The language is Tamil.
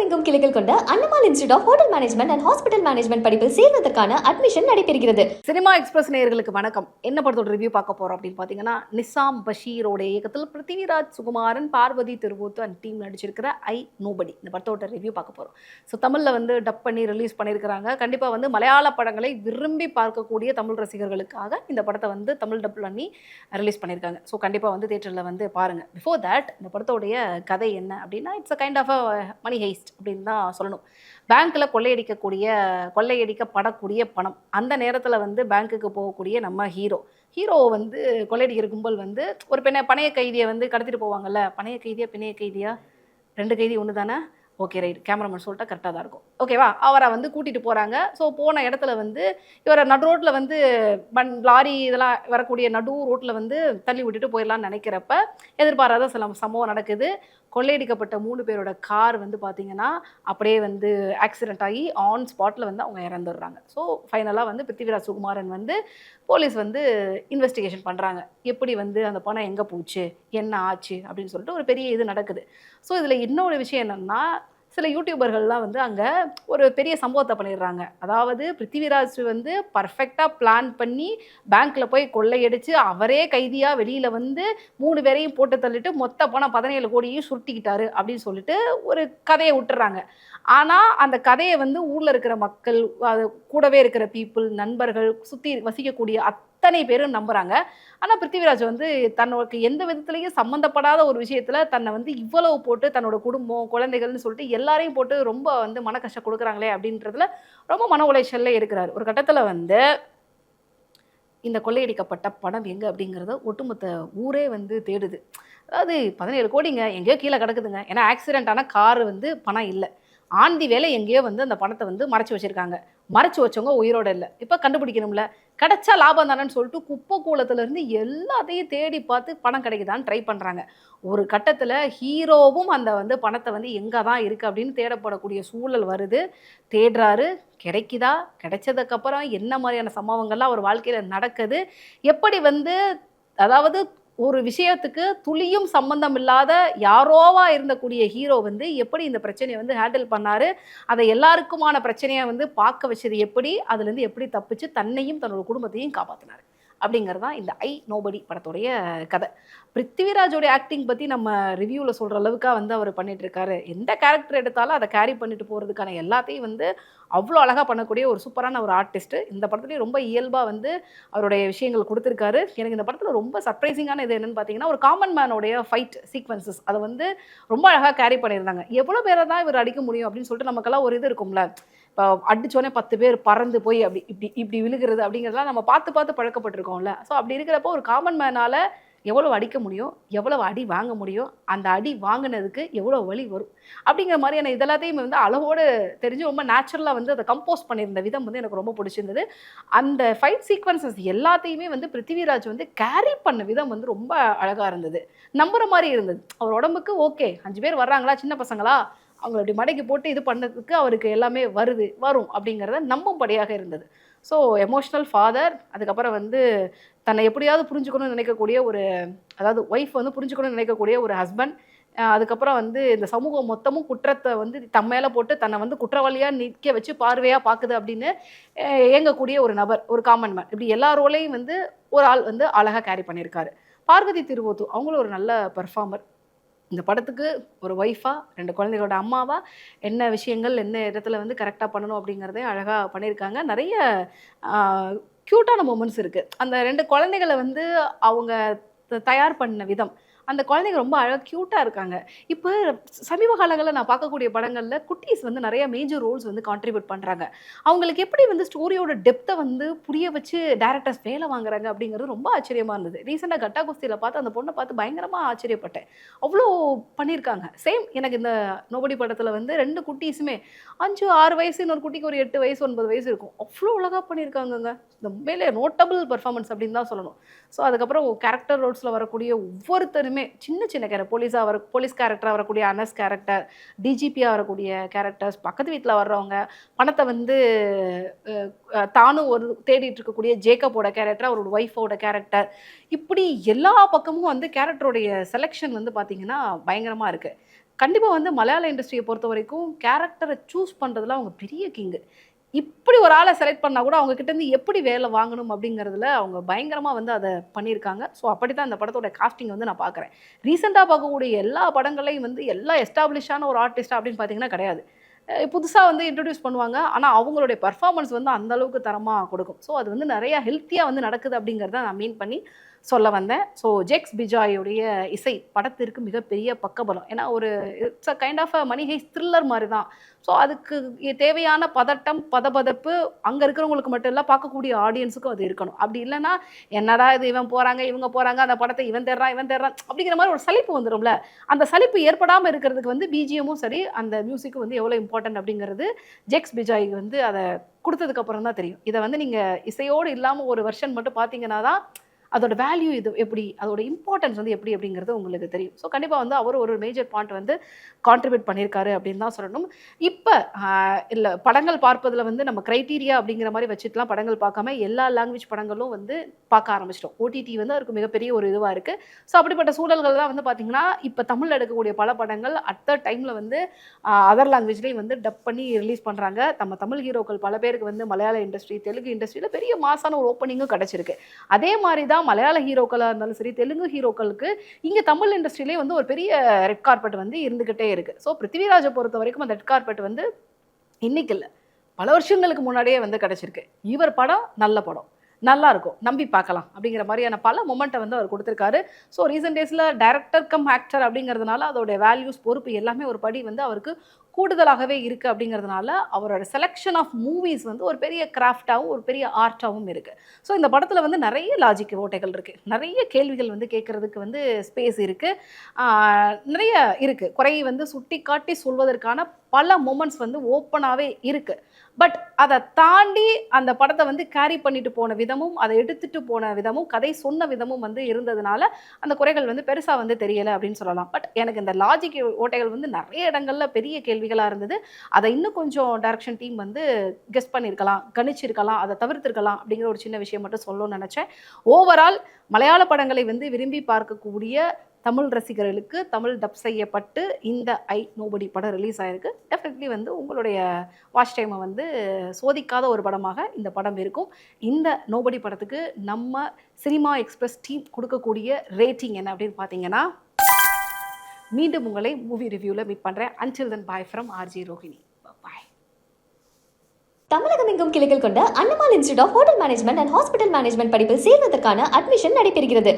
உலகெங்கும் கிளைகள் கொண்ட அண்ணமால் institute of hotel management and hospital management படிப்பில் சேர்வதற்கான அட்மிஷன் நடைபெறுகிறது. சினிமா எக்ஸ்பிரஸ் நேயர்களுக்கு வணக்கம். என்ன படத்தோட ரிவ்யூ பார்க்க போறோம் அப்படின்னு பார்த்தீங்கன்னா, நிசாம் பஷீரோட இயக்கத்தில் பிருத்திவிராஜ் சுகுமாரன், பார்வதி திருவோத்து அண்ட் டீம் நடிச்சிருக்கிற ஐ நோபடி இந்த படத்தோட ரிவ்யூ பார்க்க போறோம். ஸோ தமிழில் வந்து டப் பண்ணி ரிலீஸ் பண்ணியிருக்கிறாங்க. கண்டிப்பாக வந்து மலையாள படங்களை விரும்பி பார்க்கக்கூடிய தமிழ் ரசிகர்களுக்காக இந்த படத்தை வந்து தமிழ் டப் பண்ணி ரிலீஸ் பண்ணியிருக்காங்க. ஸோ கண்டிப்பாக வந்து தியேட்டரில் வந்து பாருங்க. பிஃபோர் தட் இந்த படத்தோடைய கதை என்ன அப்படின்னா, it's a kind of a money heist அப்படின்னு தான் சொல்லணும். பேங்க்கில் கொள்ளையடிக்கப்படக்கூடிய பணம், அந்த நேரத்தில் வந்து பேங்க்குக்கு போகக்கூடிய நம்ம ஹீரோ வந்து கொள்ளையடிக்கிற கும்பல் வந்து ஒரு பணைய கைதியை வந்து கடத்திட்டு போவாங்கல்ல. பணைய கைதியா 2 கைதி ஒன்று தானே? ஓகே ரைட், கேமராமேன் சொல்லிட்டா கரெக்டாக தான் இருக்கும். ஓகேவா? அவரை வந்து கூட்டிகிட்டு போகிறாங்க. ஸோ போன இடத்துல வந்து இவரை நடு ரோட்டில் வந்து லாரி இதெல்லாம் வரக்கூடிய நடு ரோட்டில் வந்து தள்ளி விட்டுட்டு போயிடலான்னு நினைக்கிறப்ப எதிர்பாராத சில சம்பவம் நடக்குது. கொள்ளையடிக்கப்பட்ட 3 பேரோட கார் வந்து பார்த்திங்கன்னா அப்படியே வந்து ஆக்சிடென்ட் ஆகி ஆன் ஸ்பாட்டில் வந்து அவங்க இறந்துடுறாங்க. ஸோ ஃபைனலாக வந்து பிருத்திவிராஜ் சுகுமாரன் வந்து போலீஸ் வந்து இன்வெஸ்டிகேஷன் பண்ணுறாங்க. எப்படி வந்து அந்த பணம் எங்கே போச்சு, என்ன ஆச்சு அப்படின்னு சொல்லிட்டு ஒரு பெரிய இது நடக்குது. ஸோ இதில் இன்னொரு விஷயம் என்னென்னா, சில யூடியூபர்கள்லாம் வந்து அங்கே ஒரு பெரிய சம்பவத்தை பண்ணிடுறாங்க. அதாவது பிருத்திவிராஜ் வந்து பர்ஃபெக்டாக பிளான் பண்ணி பேங்க்கில் போய் கொள்ளையடித்து அவரே கைதியாக வெளியில் வந்து 3 பேரையும் போட்டு தள்ளிட்டு மொத்த பணம் 17 கோடியும் சுருட்டிக்கிட்டாரு அப்படின்னு சொல்லிட்டு ஒரு கதையை விட்டுறாங்க. ஆனால் அந்த கதையை வந்து ஊரில் இருக்கிற மக்கள், அது கூடவே இருக்கிற பீப்புள், நண்பர்கள், சுற்றி வசிக்கக்கூடிய அத்தனை பேரும் நம்புகிறாங்க. ஆனால் பிருத்திவிராஜ் வந்து தன்னோட எந்த விதத்துலேயும் சம்மந்தப்படாத ஒரு விஷயத்தில் தன்னை வந்து இவ்வளவு போட்டு தன்னோட குடும்பம், குழந்தைகள்னு சொல்லிட்டு எல்லாரையும் போட்டு ரொம்ப வந்து மன கஷ்டம் கொடுக்குறாங்களே அப்படின்றதுல ரொம்ப மன உளைச்சல்ல இருக்கிறார். ஒரு கட்டத்தில் வந்து இந்த கொள்ளையடிக்கப்பட்ட பணம் எங்கே அப்படிங்கிறத ஒட்டுமொத்த ஊரே வந்து தேடுது. அதாவது 17 கோடிங்க எங்கேயோ கீழே கிடக்குதுங்க. ஏன்னா ஆக்சிடென்ட் ஆன காரு வந்து பணம் இல்லை. ஆந்தி வேலை எங்கேயோ வந்து அந்த பணத்தை வந்து மறைச்சி வச்சுருக்காங்க. மறைச்சி வச்சவங்க உயிரோடு இல்லை. இப்போ கண்டுபிடிக்கணும்ல, கிடைச்சா லாபம் தானேன்னு சொல்லிட்டு குப்பை கூலத்துலேருந்து எல்லாத்தையும் தேடி பார்த்து பணம் கிடைக்குதான்னு ட்ரை பண்ணுறாங்க. ஒரு கட்டத்தில் ஹீரோவும் அந்த வந்து பணத்தை வந்து எங்கே தான் இருக்குது அப்படின்னு தேடப்படக்கூடிய சூழல் வருது. தேடுறாரு, கிடைக்குதா? கிடைச்சதுக்கப்புறம் என்ன மாதிரியான சம்பவங்கள்லாம் அவர் வாழ்க்கையில் நடக்குது, எப்படி வந்து அதாவது ஒரு விஷயத்துக்கு துளியும் சம்பந்தம் இல்லாத யாரோவா இருந்தக்கூடிய ஹீரோ வந்து எப்படி இந்த பிரச்சனையை வந்து ஹேண்டில் பண்ணாரு, அதை எல்லாருக்குமான பிரச்சனையை வந்து பார்க்க வச்சது எப்படி, அதுலேருந்து எப்படி தப்பிச்சு தன்னையும் தன்னோட குடும்பத்தையும் காப்பாற்றினார் அப்படிங்கிறது தான் இந்த ஐ நோபடி படத்துடைய கதை. பிருத்திவிராஜோடைய ஆக்டிங் பற்றி நம்ம ரிவ்யூவில் சொல்கிற அளவுக்காக வந்து அவர் பண்ணிகிட்ருக்காரு. எந்த கேரக்டர் எடுத்தாலும் அதை கேரி பண்ணிட்டு போகிறதுக்கான எல்லாத்தையும் வந்து அவ்வளோ அழகாக பண்ணக்கூடிய ஒரு சூப்பரான ஒரு ஆர்டிஸ்ட்டு. இந்த படத்துலேயும் ரொம்ப இயல்பாக வந்து அவருடைய விஷயங்கள் கொடுத்துருக்காரு. எனக்கு இந்த படத்தில் ரொம்ப சர்ப்ரைசிங்கான இது என்னென்னு பார்த்தீங்கன்னா, ஒரு காமன் மேனோடைய ஃபைட் சீக்வன்சஸ் அதை வந்து ரொம்ப அழகாக கேரி பண்ணியிருந்தாங்க. எவ்வளோ பேரை தான் இவர் அடிக்க முடியும் அப்படின்னு சொல்லிட்டு நமக்கெல்லாம் ஒரு இது இருக்கும்ல. இப்போ அடித்தோடனே 10 பேர் பறந்து போய் அப்படி இப்படி விழுகிறது அப்படிங்கிறதுலாம் நம்ம பார்த்து பழக்கப்பட்டிருக்கோம்ல. ஸோ அப்படி இருக்கிறப்போ ஒரு காமன் மேனால் எவ்வளோ அடிக்க முடியும், எவ்வளோ அடி வாங்க முடியும், அந்த அடி வாங்கினதுக்கு எவ்வளோ வலி வரும் அப்படிங்கிற மாதிரியான இதெல்லாத்தையும் வந்து அளவோடு தெரிஞ்சு ரொம்ப நேச்சுரலாக வந்து அதை கம்போஸ் பண்ணியிருந்த விதம் வந்து எனக்கு ரொம்ப பிடிச்சிருந்தது. அந்த ஃபைட் சீக்வன்சஸ் எல்லாத்தையுமே வந்து பிருத்திவிராஜ் வந்து கேரி பண்ண விதம் வந்து ரொம்ப அழகாக இருந்தது. நம்புகிற மாதிரி இருந்தது. அவர் உடம்புக்கு ஓகே 5 பேர் வர்றாங்களா, சின்ன பசங்களா, அவங்கள அப்படி மடக்கி போட்டு இது பண்ணதுக்கு அவருக்கு எல்லாமே வரும் அப்படிங்கிறத நம்பும்படியாக இருந்தது. ஸோ எமோஷ்னல் ஃபாதர், அதுக்கப்புறம் வந்து தன்னை எப்படியாவது புரிஞ்சுக்கணும்னு நினைக்கக்கூடிய ஒரு, அதாவது ஒய்ஃப் வந்து புரிஞ்சுக்கணும்னு நினைக்கக்கூடிய ஒரு ஹஸ்பண்ட், அதுக்கப்புறம் வந்து இந்த சமூகம் மொத்தமும் குற்றத்தை வந்து தம் மேலே போட்டு தன்னை வந்து குற்றவாளியாக நிற்க வச்சு பார்வையாக பார்க்குது அப்படின்னு இயங்கக்கூடிய ஒரு நபர், ஒரு காமன் மேன், இப்படி எல்லா ரோலையும் வந்து ஒரு ஆள் வந்து அழகாக கேரி பண்ணியிருக்காரு. பார்வதி திருவோத்து அவங்களும் ஒரு நல்ல பெர்ஃபார்மர். இந்த படத்துக்கு ஒரு ஒய்ஃபாக, 2 குழந்தைகளோட அம்மாவாக என்ன விஷயங்கள் என்ன இடத்துல வந்து கரெக்டாக பண்ணணும் அப்படிங்கிறதையும் அழகாக பண்ணியிருக்காங்க. நிறைய க்யூட்டான மூமெண்ட்ஸ் இருக்குது. அந்த 2 குழந்தைகளை வந்து அவங்க தயார் பண்ண விதம், அந்த குழந்தைங்க ரொம்ப அழகாக க்யூட்டாக இருக்காங்க. இப்போ சமீப காலங்களில் நான் பார்க்கக்கூடிய படங்களில் குட்டீஸ் வந்து நிறைய மேஜர் ரோல்ஸ் வந்து கான்ட்ரிபியூட் பண்ணுறாங்க. அவங்களுக்கு எப்படி வந்து ஸ்டோரியோட டெப்த்தை வந்து புரிய வச்சு டேரக்டர்ஸ் வேலை வாங்குறாங்க அப்படிங்கிறது ரொம்ப ஆச்சரியமாக இருந்தது. ரீசெண்டாக கட்டா குஸ்தியில் பார்த்து அந்த பொண்ணை பார்த்து பயங்கரமாக ஆச்சரியப்பட்டேன். அவ்வளோ பண்ணியிருக்காங்க. சேம் எனக்கு இந்த நோபடி படத்தில் வந்து 2 குட்டீஸுமே 5, 6 வயசு, இன்னொரு குட்டிக்கு ஒரு 8 வயசு 9 வயசு இருக்கும். அவ்வளோ அழகாக பண்ணியிருக்காங்கங்க. இந்த மேலே நோட்டபிள் பர்ஃபார்மன்ஸ் அப்படின்னு தான் சொல்லணும். ஸோ அதுக்கப்புறம் கேரக்டர் ரோல்ஸில் வரக்கூடிய ஒவ்வொருத்தருமே சின்ன போலீஸ் கேரக்டராக வரக்கூடிய அனஸ் கேரக்டர், டிஜிபியாக வரக்கூடிய கேரக்டர்ஸ், பக்கத்து வீட்டில் வர்றவங்க, பணத்தை வந்து தானும் ஒரு தேடிட்டு இருக்கக்கூடிய ஜேக்கபோட கேரக்டர், அவரோட ஒய்ஃபோட கேரக்டர், இப்படி எல்லா பக்கமும் வந்து கேரக்டருடைய செலெக்ஷன் வந்து பார்த்திங்கன்னா பயங்கரமாக இருக்குது. கண்டிப்பாக வந்து மலையாள இண்டஸ்ட்ரியை பொறுத்த வரைக்கும் கேரக்டரை சூஸ் பண்ணுறதுல அவங்க பெரிய கிங்கு. இப்படி ஒரு ஆளை செலக்ட் பண்ணால் கூட அவங்க கிட்டேருந்து எப்படி வேலை வாங்கணும் அப்படிங்கிறதுல அவங்க பயங்கரமாக வந்து அதை பண்ணியிருக்காங்க. ஸோ அப்படி தான் இந்த படத்தோட காஸ்டிங் வந்து நான் பார்க்குறேன். ரீசெண்டாக பார்க்கக்கூடிய எல்லா படங்களையும் வந்து எல்லா எஸ்டாப்ளிஷான ஒரு ஆர்டிஸ்ட் அப்படின்னு பார்த்தீங்கன்னா கிடையாது. புதுசாக வந்து இன்ட்ரடியூஸ் பண்ணுவாங்க. ஆனால் அவங்களுடைய பெர்ஃபார்மன்ஸ் வந்து அந்த அளவுக்கு தரமாக கொடுக்கும். ஸோ அது வந்து நிறைய ஹெல்த்தியாக வந்து நடக்குது அப்படிங்கிறத நான் மீன் பண்ணி சொல்ல வந்தேன். ஸோ ஜெக்ஸ் பிஜாயுடைய இசை படத்திற்கு மிகப்பெரிய பக்கபலம். ஏன்னா ஒரு it's a kind of a money heist thriller மாதிரி தான். ஸோ அதுக்கு தேவையான பதட்டம், பதபதப்பு அங்கே இருக்கிறவங்களுக்கு மட்டும் இல்லை, பார்க்கக்கூடிய ஆடியன்ஸுக்கும் அது இருக்கணும். அப்படி இல்லைன்னா என்னடா இது இவன் போகிறாங்க இவங்க போகிறாங்க, அந்த படத்தை இவன் தேடுறான் அப்படிங்கிற மாதிரி ஒரு சலிப்பு வந்துடும்ல. அந்த சலிப்பு ஏற்படாமல் இருக்கிறதுக்கு வந்து பிஜிஎம்மும் சரி, அந்த மியூசிக்கும் வந்து எவ்வளோ இம்பார்ட்டன்ட் அப்படிங்கிறது ஜெக்ஸ் பிஜாய்க்கு வந்து அதை கொடுத்ததுக்கு அப்புறம் தான் தெரியும். இதை வந்து நீங்கள் இசையோடு இல்லாமல் ஒரு வெர்ஷன் மட்டும் பார்த்தீங்கன்னா தான் அதோட வேல்யூ இது எப்படி, அதோட இம்பார்ட்டன்ஸ் வந்து எப்படி அப்படிங்கிறது உங்களுக்கு தெரியும். ஸோ கண்டிப்பாக வந்து அவர் ஒரு மேஜர் பாயிண்ட் வந்து கான்ட்ரிபியூட் பண்ணியிருக்காரு அப்படின்னு தான் சொல்லணும். இப்போ இல்லை படங்கள் பார்ப்பதில் வந்து நம்ம க்ரைட்டீரியா அப்படிங்கிற மாதிரி வச்சுட்டுலாம் படங்கள் பார்க்காம எல்லா லாங்குவேஜ் படங்களும் வந்து பார்க்க ஆரம்பிச்சிட்டோம். ஓடிடி வந்து அவருக்கு மிகப்பெரிய ஒரு இதுவாக இருக்குது. ஸோ அப்படிப்பட்ட சூழல்கள் தான் வந்து பார்த்திங்கன்னா இப்போ தமிழில் எடுக்கக்கூடிய பல படங்கள் அட் த டைமில் வந்து அதர் லாங்குவேஜ்லேயும் வந்து டப் பண்ணி ரிலீஸ் பண்ணுறாங்க. நம்ம தமிழ் ஹீரோக்கள் பல பேருக்கு வந்து மலையாள இண்டஸ்ட்ரி, தெலுங்கு இண்டஸ்ட்ரியில் பெரிய மாசான ஒரு ஓப்பனிங்கும் கிடச்சிருக்கு. அதே மாதிரி தான் மலையாள ஹீரோக்களாக இருந்தாலும் சரி, தெலுங்கு ஹீரோக்களுக்கு இங்கே தமிழ் இண்டஸ்ட்ரியிலே வந்து ஒரு பெரிய ரெட் கார்பெட் வந்து இருந்துக்கிட்டே இருக்குது. ஸோ பிருத்திவிராஜை பொறுத்த வரைக்கும் அந்த ரெட் கார்பெட் வந்து இன்னைக்கு இல்லை, பல வருஷங்களுக்கு முன்னாடியே வந்து கிடச்சிருக்கு. இவர் படம் நல்ல படம், நல்லா இருக்கும், நம்பி பார்க்கலாம் அப்படிங்கிற மாதிரியான பல மொமெண்ட்டை வந்து அவர் கொடுத்துருக்காரு. ஸோ ரீசெண்ட் டேஸில் டைரக்டர் கம் ஆக்டர் அப்படிங்கிறதுனால அதோடைய வேல்யூஸ், பொறுப்பு எல்லாமே ஒரு படி வந்து அவருக்கு கூடுதலாகவே இருக்குது. அப்படிங்கிறதுனால அவரோட செலெக்ஷன் ஆஃப் மூவிஸ் வந்து ஒரு பெரிய கிராஃப்டாகவும் ஒரு பெரிய ஆர்ட்டாகவும் இருக்குது. ஸோ இந்த படத்தில் வந்து நிறைய லாஜிக் ஓட்டைகள் இருக்குது, நிறைய கேள்விகள் வந்து கேட்குறதுக்கு வந்து ஸ்பேஸ் இருக்குது, நிறைய இருக்குது. குறையை வந்து சுட்டி காட்டி சொல்வதற்கான பல மொமெண்ட்ஸ் வந்து ஓப்பனாகவே இருக்குது. பட் அதை தாண்டி அந்த படத்தை வந்து கேரி பண்ணிட்டு போன விதமும், அதை எடுத்துகிட்டு போன விதமும், கதை சொன்ன விதமும் வந்து இருந்ததுனால அந்த குறைகள் வந்து பெருசாக வந்து தெரியலை அப்படின்னு சொல்லலாம். பட் எனக்கு இந்த லாஜிக் ஓட்டைகள் வந்து நிறைய இடங்களில் பெரிய கேள்விகளாக இருந்தது. அதை இன்னும் கொஞ்சம் டைரக்ஷன் டீம் வந்து கெஸ் பண்ணியிருக்கலாம், கணிச்சிருக்கலாம், அதை தவிர்த்திருக்கலாம் அப்படிங்கிற ஒரு சின்ன விஷயம் மட்டும் சொல்லணும்னு நினச்சேன். ஓவரால் மலையாள படங்களை வந்து விரும்பி பார்க்கக்கூடிய தமிழ் ரசிகர்களுக்கு தமிழ் டப் செய்யப்பட்டு இந்த நோபடி படம் ரிலீஸ் ஆகிருக்கு. டெஃபினெட்லி வந்து உங்களுடைய வாட்ச் டைமை வந்து சோதிக்காத ஒரு படமாக இந்த படம் இருக்கும். இந்த நோபடி படத்துக்கு நம்ம சினிமா எக்ஸ்பிரஸ் டீம் கொடுக்கக்கூடிய ரேட்டிங் என்ன அப்படின்னு பார்த்தீங்கன்னா, மீண்டும் உங்களை மூவி ரிவ்யூவில் மீட் பண்ணுறேன். Until then bye from RJ Rohini. Bye. தமிழகம் எங்கும் கிளைகள் கொண்ட அண்ணமால் institute of hotel management and hospital management படிப்பில் சேர்வதற்கான அட்மிஷன் நடைபெறுகிறது.